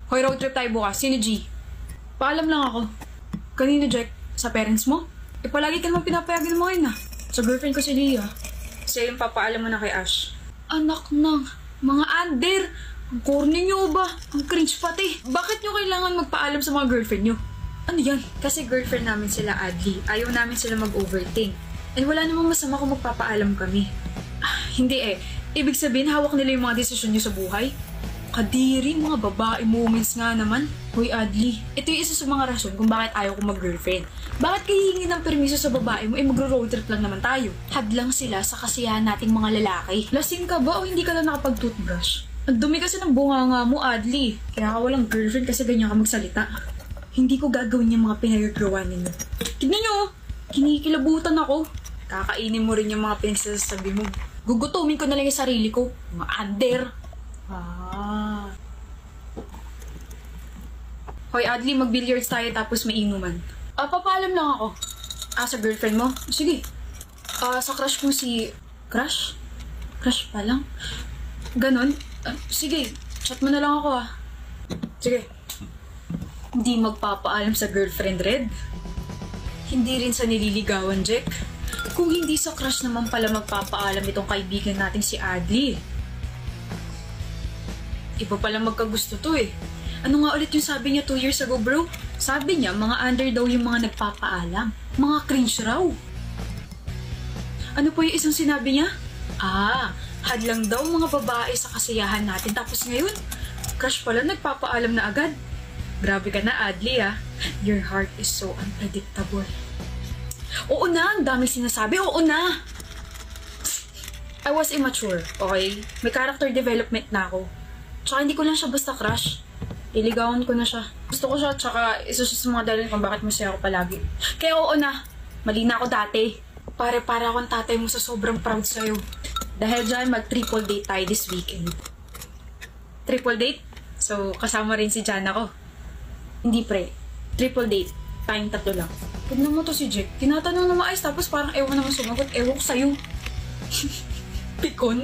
Hoy, road trip tayo bukas. Sino G? Paalam lang ako. Kanino, Jack? Sa parents mo? Palagi ka naman pinapayagan mo ngayon Sa girlfriend ko si Leah. Siya yung papaalam mo na kay Ash. Anak ng mga under! Ang corny nyo ba? Ang cringe pati. Bakit nyo kailangan magpaalam sa mga girlfriend nyo? Ano yan? Kasi girlfriend namin sila, Adli. Ayaw namin sila mag-overthink. And wala namang masama kung magpapaalam kami. Hindi Ibig sabihin, hawak nila yung mga desisyon nyo sa buhay? Kadiri, mga babae moments nga naman. Hoy, Adli, ito yung isa sa mga rason kung bakit ayaw ko mag-girlfriend. Bakit kayo hihingi ng permiso sa babae mo? Magro-road trip lang naman tayo. Hadlang sila sa kasiyahan nating mga lalaki. Lasing ka ba o hindi ka lang nakapag-toothbrush? Ang dumi kasi ng bunganga mo, Adli. Kaya ka walang girlfriend kasi ganyan ka magsalita. Hindi ko gagawin yung mga pinagagawa ninyo. Tignan nyo, kinikilabutan ako. Kakainin mo rin yung mga pinagsasabi mo. Gugutumin ko na lang yung sarili ko. Mga under. Hoy, Adli, mag-billiards tayo tapos may inuman. Papaalam lang ako. Sa girlfriend mo? Sige. Sa crush mo si... Crush? Crush pa lang? Ganon? Sige, chat mo na lang ako Sige. Hindi magpapaalam sa girlfriend, Red? Hindi rin sa nililigawan, Jack? Kung hindi sa crush naman pala magpapaalam itong kaibigan natin si Adli. Iba palang magkagusto to Ano nga ulit yung sabi niya 2 years ago, bro? Sabi niya, mga under daw yung mga nagpapaalam. Mga cringe raw. Ano po yung isang sinabi niya? Hadlang daw mga babae sa kasiyahan natin. Tapos ngayon, crush pala nagpapaalam na agad. Grabe ka na, Adli Your heart is so unpredictable. Oo na, ang daming sinasabi. Oo na! I was immature, okay? May character development na ako. Tsaka hindi ko lang siya basta crush. Iligawan ko na siya. Gusto ko siya, tsaka isa siya sa mga dahilan kung bakit masaya ako palagi. Kaya oo na, mali na ako dati. Para akong tatay mo sa sobrang proud sa'yo. Dahil dyan, mag-triple date tayo this weekend. Triple date? So, kasama rin si Jana ko. Hindi pre, triple date. Tayong 3 lang. Tignan mo to si Jack. Tinatanong na maayos tapos parang ewan naman sumagot. Ewan ko sa'yo. Pikon.